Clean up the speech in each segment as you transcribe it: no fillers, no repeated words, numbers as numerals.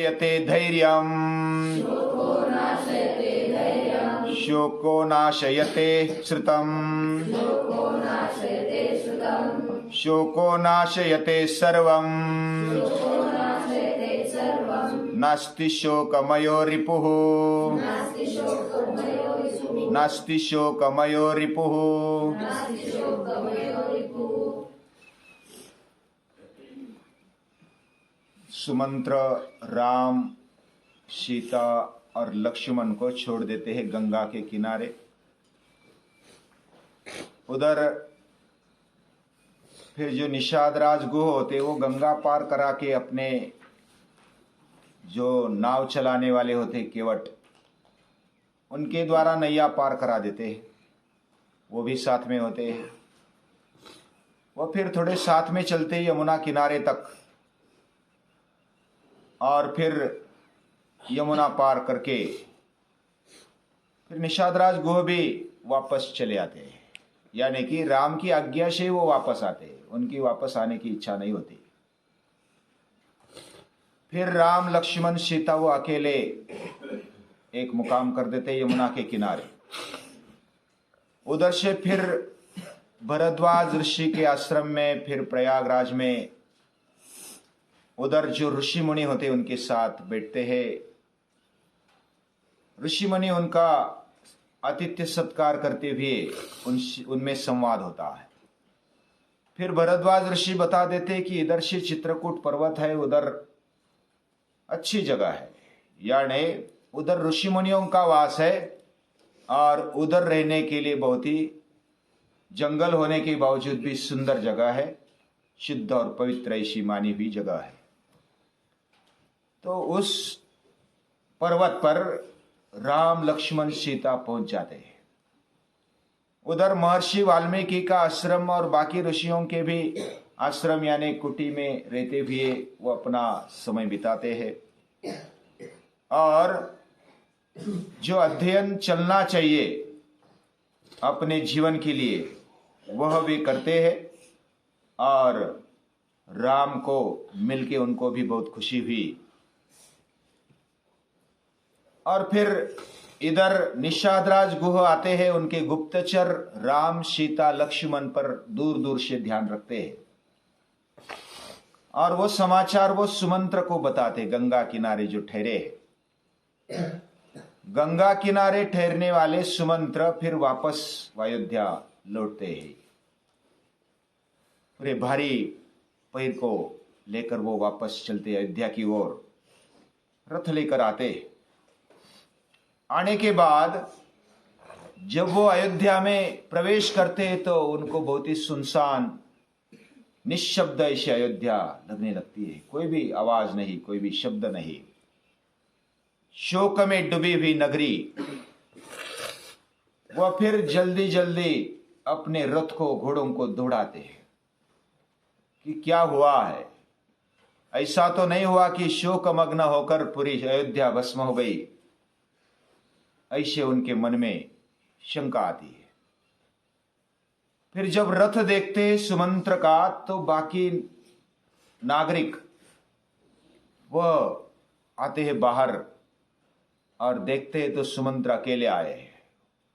नाशयते धैर्यम् शोको नाशयते श्रुतम् शोको नाशयते सर्वम् नास्ति शोकमयो रिपुः नास्ति शोकमयो रिपुः। सुमंत्र राम सीता और लक्ष्मण को छोड़ देते हैं गंगा के किनारे। उधर फिर जो निषादराज गुह होते वो गंगा पार करा के अपने जो नाव चलाने वाले होते केवट उनके द्वारा नैया पार करा देते हैं। वो भी साथ में होते हैं। वो फिर थोड़े साथ में चलते यमुना किनारे तक और फिर यमुना पार करके फिर निषादराज गुह भी वापस चले आते हैं। यानी कि राम की आज्ञा से वो वापस आते हैं, उनकी वापस आने की इच्छा नहीं होती। फिर राम लक्ष्मण सीता वो अकेले एक मुकाम कर देते यमुना के किनारे। उधर से फिर भरद्वाज ऋषि के आश्रम में, फिर प्रयागराज में उधर जो ऋषि मुनि होते उनके साथ बैठते हैं। ऋषि मुनि उनका आतिथ्य सत्कार करते हुए उनमें संवाद होता है। फिर भरद्वाज ऋषि बता देते कि इधर से चित्रकूट पर्वत है, उधर अच्छी जगह है, यानी उधर ऋषि मुनियों का वास है और उधर रहने के लिए बहुत ही जंगल होने के बावजूद भी सुंदर जगह है, शुद्ध और पवित्र ऐसी मानी हुई जगह है। तो उस पर्वत पर राम लक्ष्मण सीता पहुंच जाते हैं। उधर महर्षि वाल्मीकि का आश्रम और बाकी ऋषियों के भी आश्रम यानी कुटी में रहते हुए वो अपना समय बिताते हैं और जो अध्ययन चलना चाहिए अपने जीवन के लिए वह भी करते हैं। और राम को मिलके उनको भी बहुत खुशी हुई। और फिर इधर निषादराज गुह आते हैं। उनके गुप्तचर राम सीता लक्ष्मण पर दूर दूर से ध्यान रखते हैं और वो समाचार वो सुमंत्र को बताते। गंगा किनारे जो ठहरे हैं, गंगा किनारे ठहरने वाले सुमंत्र फिर वापस अयोध्या लौटते हैं। पूरे भारी पैर को लेकर वो वापस चलते अयोध्या की ओर, रथ लेकर आते। आने के बाद जब वो अयोध्या में प्रवेश करते हैं तो उनको बहुत ही सुनसान निशब्द ऐसी अयोध्या लगने लगती है। कोई भी आवाज नहीं, कोई भी शब्द नहीं। शोक में डूबी हुई नगरी। वह फिर जल्दी जल्दी अपने रथ को, घोड़ों को दौड़ाते हैं कि क्या हुआ है। ऐसा तो नहीं हुआ कि शोकमग्न होकर पूरी अयोध्या भस्म हो गई, ऐसे उनके मन में शंका आती है। फिर जब रथ देखते सुमंत्र का तो बाकी नागरिक वह आते हैं बाहर और देखते हैं तो सुमंत्र अकेले आए हैं।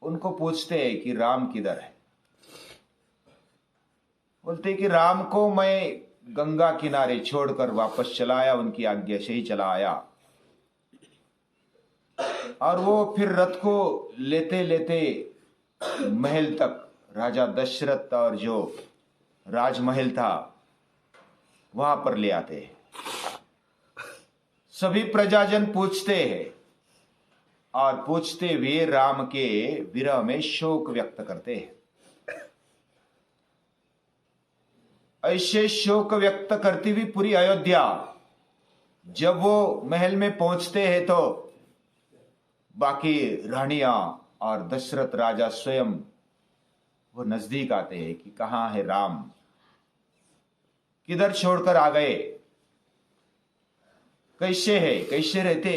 उनको पूछते हैं कि राम किधर है। बोलते कि राम को मैं गंगा किनारे छोड़कर वापस चला आया, उनकी आज्ञा से ही चला आया। और वो फिर रथ को लेते लेते महल तक, राजा दशरथ और जो राजमहल था वहां पर ले आते हैं। सभी प्रजाजन पूछते हैं और पूछते हुए राम के विरह में शोक व्यक्त करते हैं। ऐसे शोक व्यक्त करती हुई पूरी अयोध्या जब वो महल में पहुंचते हैं तो बाकी रानियां और दशरथ राजा स्वयं वो नजदीक आते हैं कि कहां है राम, किधर छोड़कर आ गए, कैसे है, कैसे रहते।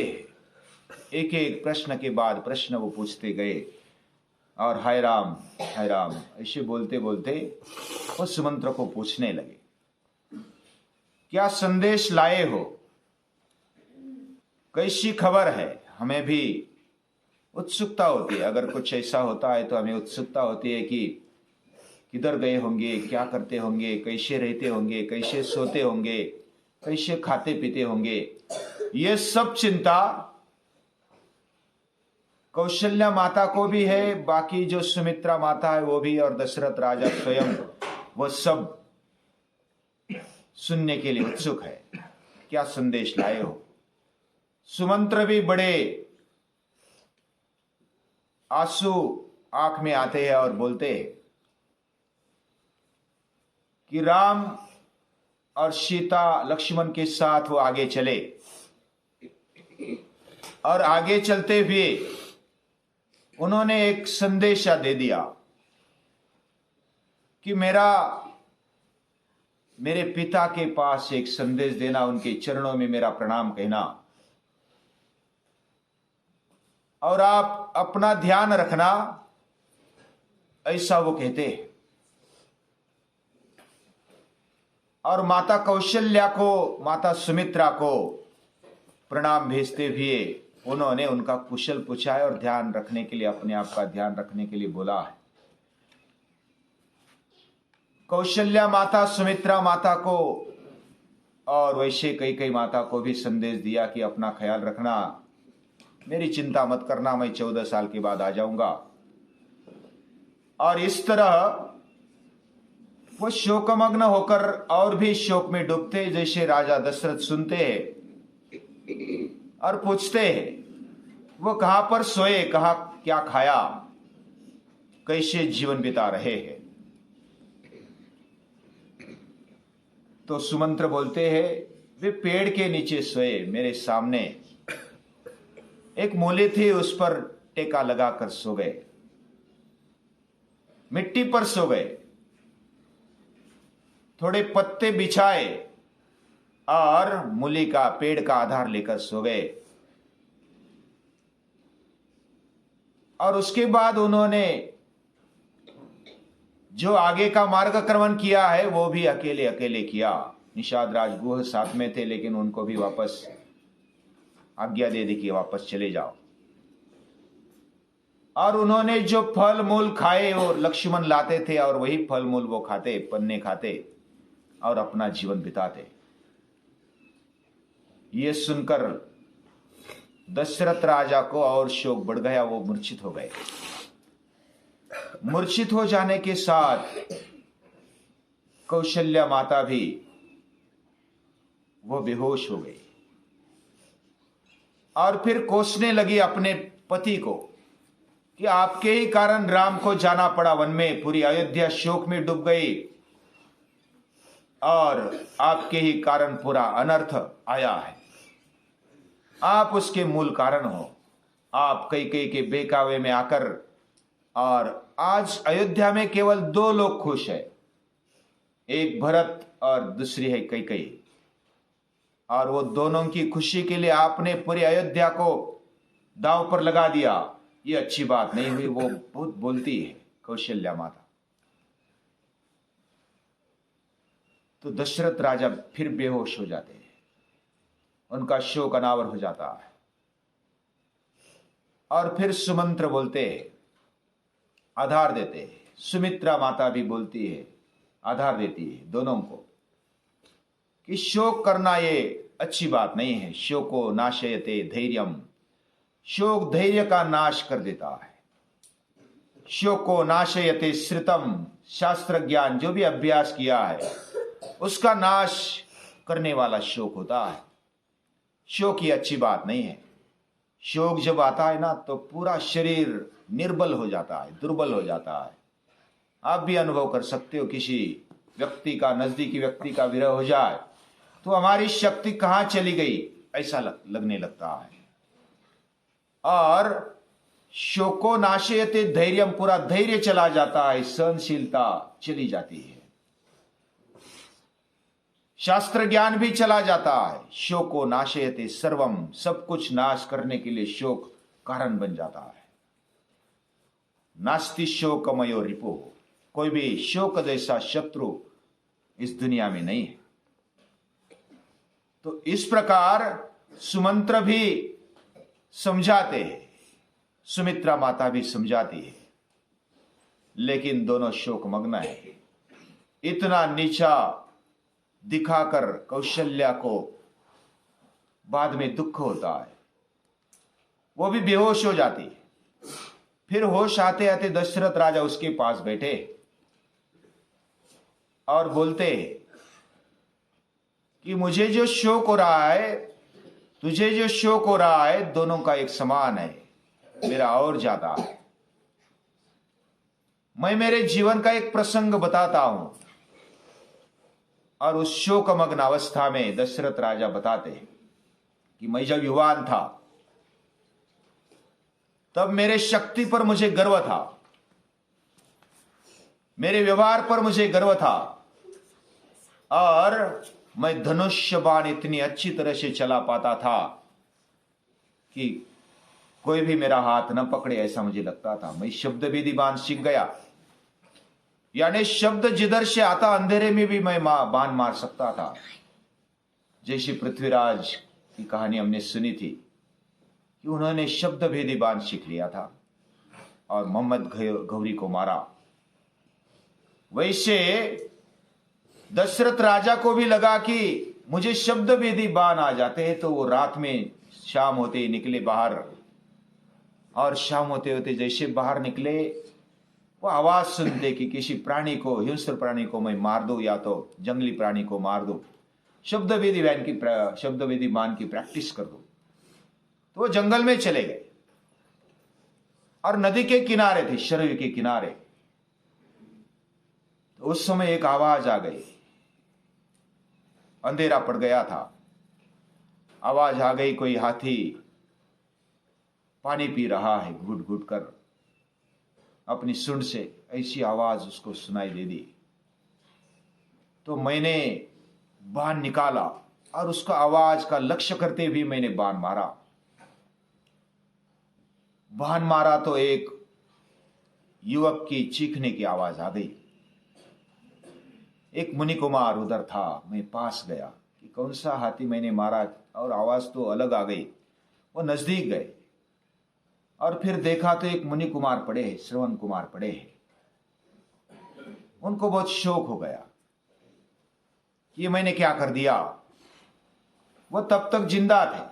एक एक प्रश्न के बाद प्रश्न वो पूछते गए और हाय राम ऐसे बोलते बोलते वो सुमंत्र को पूछने लगे, क्या संदेश लाए हो। कैसी खबर है, हमें भी उत्सुकता होती है। अगर कुछ ऐसा होता है तो हमें उत्सुकता होती है कि किधर गए होंगे, क्या करते होंगे, कैसे रहते होंगे, कैसे सोते होंगे, कैसे खाते पीते होंगे। ये सब चिंता कौशल्या माता को भी है, बाकी जो सुमित्रा माता है वो भी, और दशरथ राजा स्वयं, वो सब सुनने के लिए उत्सुक है। क्या संदेश लाए हो। सुमंत्र भी बड़े आंसू आंख में आते हैं और बोलते हैं कि राम और सीता लक्ष्मण के साथ वो आगे चले, और आगे चलते हुए उन्होंने एक संदेशा दे दिया कि मेरे पिता के पास एक संदेश देना, उनके चरणों में मेरा प्रणाम कहना, और आप अपना ध्यान रखना, ऐसा वो कहते हैं। और माता कौशल्या को, माता सुमित्रा को प्रणाम भेजते हुए उन्होंने उनका कुशल पूछा है और ध्यान रखने के लिए, अपने आप का ध्यान रखने के लिए बोला है। कौशल्या माता सुमित्रा माता को और वैसे कई माता को भी संदेश दिया कि अपना ख्याल रखना, मेरी चिंता मत करना, मैं 14 साल के बाद आ जाऊंगा। और इस तरह वो शोकमग्न होकर और भी शोक में डूबते, जैसे राजा दशरथ सुनते हैं और पूछते हैं वो कहां पर सोए, कहा क्या खाया, कैसे जीवन बिता रहे हैं। तो सुमंत्र बोलते हैं वे पेड़ के नीचे सोए, मेरे सामने एक मूली थी, उस पर टेका लगाकर सो गए, मिट्टी पर सो गए, थोड़े पत्ते बिछाए और मूली का पेड़ का आधार लेकर सो गए। और उसके बाद उन्होंने जो आगे का मार्गक्रमण किया है वो भी अकेले अकेले किया। निषाद राजगुह साथ में थे, लेकिन उनको भी वापस आज्ञा दे दी कि वापस चले जाओ। और उन्होंने जो फल मूल खाए वो लक्ष्मण लाते थे, और वही फल मूल वो खाते, पन्ने खाते और अपना जीवन बिताते। ये सुनकर दशरथ राजा को और शोक बढ़ गया, वो मूर्छित हो गए। मूर्छित हो जाने के साथ कौशल्या माता भी वो बेहोश हो गई और फिर कोसने लगी अपने पति को कि आपके ही कारण राम को जाना पड़ा वन में, पूरी अयोध्या शोक में डूब गई और आपके ही कारण पूरा अनर्थ आया है। आप उसके मूल कारण हो। आप कई के बेकावे में आकर, और आज अयोध्या में केवल 2 लोग खुश है, एक भरत और दूसरी है कैकेयी। और वो दोनों की खुशी के लिए आपने पूरी अयोध्या को दांव पर लगा दिया, ये अच्छी बात नहीं हुई। वो बहुत बोलती है कौशल्या माता। तो दशरथ राजा फिर बेहोश हो जाते हैं, उनका शोक अनावर हो जाता है। और फिर सुमंत्र बोलते हैं, आधार देते हैं। सुमित्रा माता भी बोलती है, आधार देती है दोनों को कि शोक करना ये अच्छी बात नहीं है। शोको नाशयते धैर्यम, शोक धैर्य का नाश कर देता है। शोको नाशयते श्रुतम, शास्त्र ज्ञान जो भी अभ्यास किया है उसका नाश करने वाला शोक होता है। शोक ये अच्छी बात नहीं है। शोक जब आता है ना तो पूरा शरीर निर्बल हो जाता है, दुर्बल हो जाता है। आप भी अनुभव कर सकते हो, किसी व्यक्ति का, नजदीकी व्यक्ति का विरह हो जाए तो हमारी शक्ति कहां चली गई ऐसा लगने लगता है। और शोको नाशयते धैर्यम, पूरा धैर्य चला जाता है, सहनशीलता चली जाती है, शास्त्र ज्ञान भी चला जाता है। शोको नाशयते सर्वम, सब कुछ नाश करने के लिए शोक कारण बन जाता है। नास्ति शोकमयो रिपो, कोई भी शोक जैसा शत्रु इस दुनिया में नहीं है। तो इस प्रकार सुमंत्र भी समझाते हैं, सुमित्रा माता भी समझाती है, लेकिन दोनों शोक मग्न है। इतना नीचा दिखाकर कौशल्या को बाद में दुख होता है, वो भी बेहोश हो जाती है। फिर होश आते आते दशरथ राजा उसके पास बैठे और बोलते कि मुझे जो शोक हो रहा है, तुझे जो शोक हो रहा है, दोनों का एक समान है, मेरा और ज्यादा है। मैं मेरे जीवन का एक प्रसंग बताता हूं। और उस शोकमग्न अवस्था में दशरथ राजा बताते हैं कि मैं जब युवान था तब मेरे शक्ति पर मुझे गर्व था, मेरे व्यवहार पर मुझे गर्व था, और मैं धनुष्य बाण इतनी अच्छी तरह से चला पाता था कि कोई भी मेरा हाथ न पकड़े, ऐसा मुझे लगता था। मैं शब्द विधि बाण सीख गया, यानी शब्द जिधर से आता अंधेरे में भी मैं बाण मार सकता था। जैसे पृथ्वीराज की कहानी हमने सुनी थी कि उन्होंने शब्द भेदी बाण सीख लिया था और मोहम्मद गौरी को मारा। वैसे दशरथ राजा को भी लगा कि मुझे शब्द भेदी बाण आ जाते हैं, तो वो रात में शाम होते ही निकले बाहर, और शाम होते होते जैसे बाहर निकले वो आवाज सुनते कि किसी प्राणी को, हिंस्र प्राणी को मैं मार दूं या तो जंगली प्राणी को मार दूं, शब्द वेदी बाण की प्रैक्टिस कर दूं। तो वो जंगल में चले गए और नदी के किनारे थे, शरयू के किनारे। तो उस समय एक आवाज आ गई, अंधेरा पड़ गया था, आवाज आ गई, कोई हाथी पानी पी रहा है घुट घुट कर अपनी सूंड से, ऐसी आवाज उसको सुनाई दे दी। तो मैंने बाण निकाला और उसका आवाज का लक्ष्य करते हुए मैंने बाण मारा। बाण मारा तो एक युवक की चीखने की आवाज आ गई। एक मुनि कुमार उधर था, मैं पास गया कि कौन सा हाथी मैंने मारा, और आवाज तो अलग आ गई। वो नजदीक गए और फिर देखा तो एक मुनि कुमार पड़े हैं, श्रवण कुमार पड़े हैं। उनको बहुत शौक हो गया कि ये मैंने क्या कर दिया। वो तब तक जिंदा थे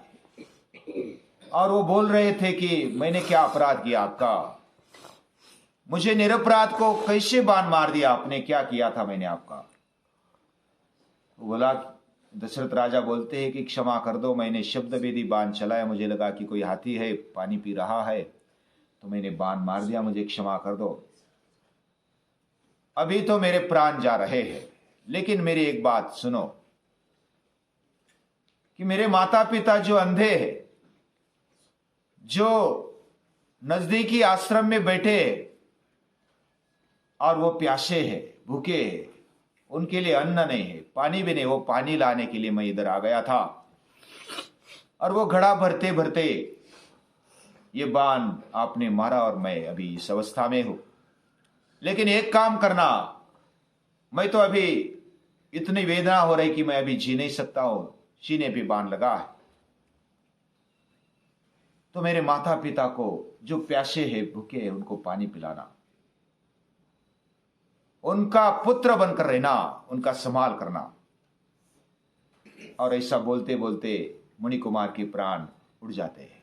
और वो बोल रहे थे कि मैंने क्या अपराध किया आपका, मुझे निरपराध को कैसे बाण मार दिया आपने, क्या किया था मैंने आपका। बोला, दशरथ राजा बोलते हैं कि क्षमा कर दो, मैंने शब्द वेदी बाण चलाया, मुझे लगा कि कोई हाथी है पानी पी रहा है तो मैंने बाण मार दिया, मुझे क्षमा कर दो। अभी तो मेरे प्राण जा रहे हैं, लेकिन मेरी एक बात सुनो कि मेरे माता पिता जो अंधे हैं, जो नजदीकी आश्रम में बैठे और वो प्यासे हैं, भूखे हैं, उनके लिए अन्न नहीं है, पानी भी नहीं, वो पानी लाने के लिए मैं इधर आ गया था। और वो घड़ा भरते भरते ये बाण आपने मारा और मैं अभी इस अवस्था में हूं। लेकिन एक काम करना, मैं तो अभी इतनी वेदना हो रही कि मैं अभी जी नहीं सकता हूं, सीने पे बाण लगा है, तो मेरे माता पिता को जो प्यासे हैं, भूखे हैं, उनको पानी पिलाना, उनका पुत्र बनकर रहना, उनका संभाल करना। और ऐसा बोलते बोलते मुनि कुमार के प्राण उड़ जाते हैं।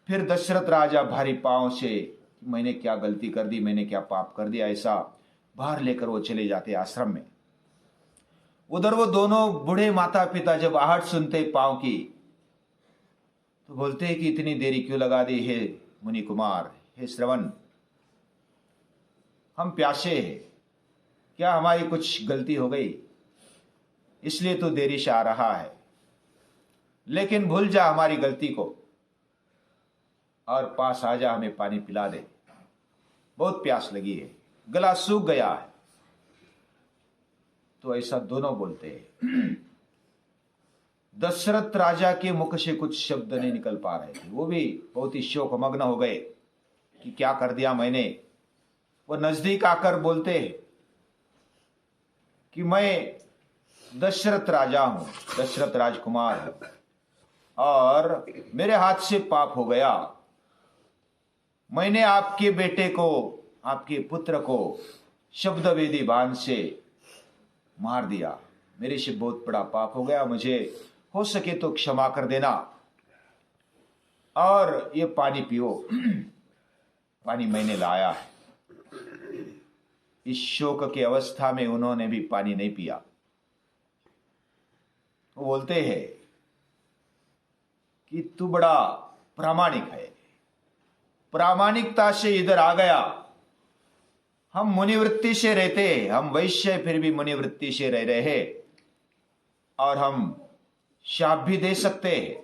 फिर दशरथ राजा भारी पांव से मैंने क्या गलती कर दी, मैंने क्या पाप कर दिया, ऐसा बाहर लेकर वो चले जाते आश्रम में। उधर वो दोनों बूढ़े माता पिता जब आहट सुनते पांव की तो बोलते हैं कि इतनी देरी क्यों लगा दी है मुनि कुमार, हे श्रवण, हम प्यासे हैं, क्या हमारी कुछ गलती हो गई इसलिए तो देरी से आ रहा है, लेकिन भूल जा हमारी गलती को और पास आ जा, हमें पानी पिला दे, बहुत प्यास लगी है, गला सूख गया है। तो ऐसा दोनों बोलते हैं। दशरथ राजा के मुख से कुछ शब्द नहीं निकल पा रहे थे, वो भी बहुत ही शोकमग्न हो गए कि क्या कर दिया मैंने। वो नजदीक आकर बोलते हैं कि मैं दशरथ राजा हूं, दशरथ राजकुमार हूं, और मेरे हाथ से पाप हो गया। मैंने आपके बेटे को, आपके पुत्र को शब्द वेदी बाण से मार दिया। मेरे से बहुत बड़ा पाप हो गया, मुझे हो सके तो क्षमा कर देना और ये पानी पियो। पानी मैंने लाया है। इस शोक की अवस्था में उन्होंने भी पानी नहीं पिया। वो बोलते हैं कि तू बड़ा प्रामाणिक है, प्रामाणिकता से इधर आ गया। हम मुनिवृत्ति से रहते, हम वैश्य फिर भी मुनिवृत्ति से रह रहे हैं और हम शाप भी दे सकते हैं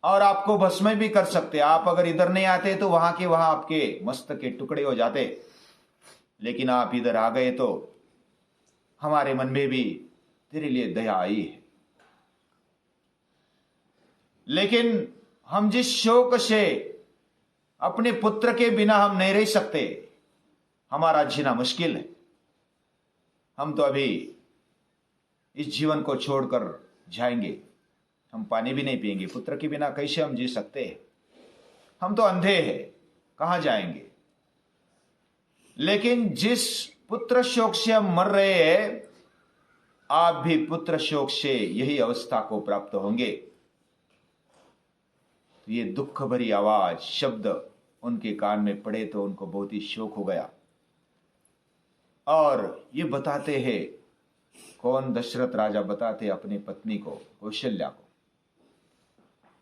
और आपको भस्म भी कर सकते। आप अगर इधर नहीं आते तो वहां के वहां आपके मस्तक के टुकड़े हो जाते, लेकिन आप इधर आ गए तो हमारे मन में भी तेरे लिए दया आई है। लेकिन हम जिस शोक से अपने पुत्र के बिना हम नहीं रह सकते, हमारा जीना मुश्किल है। हम तो अभी इस जीवन को छोड़कर जाएंगे, हम पानी भी नहीं पिएंगे। पुत्र के बिना कैसे हम जी सकते हैं? हम तो अंधे हैं, कहां जाएंगे? लेकिन जिस पुत्र शोक से हम मर रहे हैं, आप भी पुत्र शोक से यही अवस्था को प्राप्त होंगे। तो ये दुख भरी आवाज, शब्द उनके कान में पड़े तो उनको बहुत ही शोक हो गया। और ये बताते हैं, कौन? दशरथ राजा बताते अपनी पत्नी को, कौशल्या को,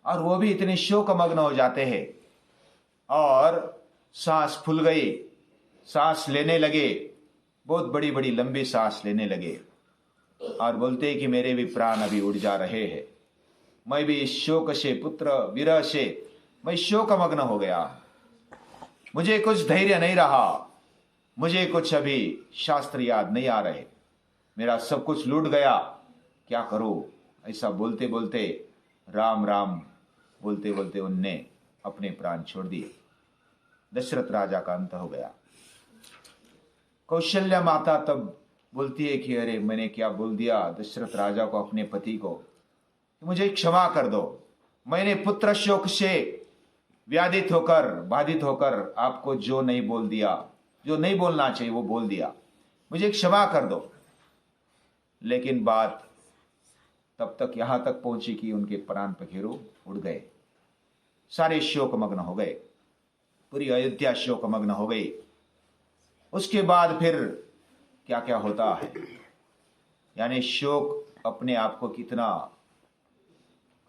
और वो भी इतने शोकमग्न हो जाते हैं और सांस फूल गई, सांस लेने लगे, बहुत बड़ी बड़ी लंबी सांस लेने लगे और बोलते कि मेरे भी प्राण अभी उड़ जा रहे हैं। मैं भी इस शोक से, पुत्र विरह से मैं शोकमग्न हो गया। मुझे कुछ धैर्य नहीं रहा, मुझे कुछ अभी शास्त्र याद नहीं आ रहे, मेरा सब कुछ लूट गया, क्या करूं? ऐसा बोलते बोलते, राम राम बोलते बोलते उनने अपने प्राण छोड़ दिए। दशरथ राजा का अंत हो गया। कौशल्या माता तब बोलती है कि अरे मैंने क्या बोल दिया दशरथ राजा को, अपने पति को, मुझे क्षमा कर दो। मैंने पुत्र शोक से व्याधित होकर, बाधित होकर आपको जो नहीं बोल दिया, जो नहीं बोलना चाहिए वो बोल दिया, मुझे क्षमा कर दो। लेकिन बात तब तक यहां तक पहुंची कि उनके प्राण पखेरु उड़ गए, सारे शोकमग्न हो गए, पूरी अयोध्या शोकमग्न हो गई। उसके बाद फिर क्या क्या होता है, यानी शोक अपने आप को कितना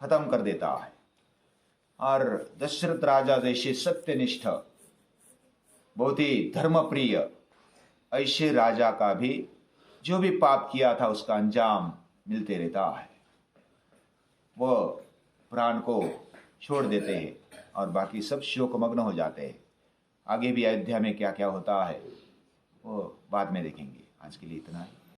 खत्म कर देता है। और दशरथ राजा जैसे सत्यनिष्ठ, बहुत ही धर्मप्रिय, ऐसे राजा का भी जो भी पाप किया था उसका अंजाम मिलते रहता है। वो प्राण को छोड़ देते हैं और बाकी सब शोकमग्न हो जाते हैं। आगे भी अयोध्या में क्या क्या होता है वो बाद में देखेंगे। आज के लिए इतना ही।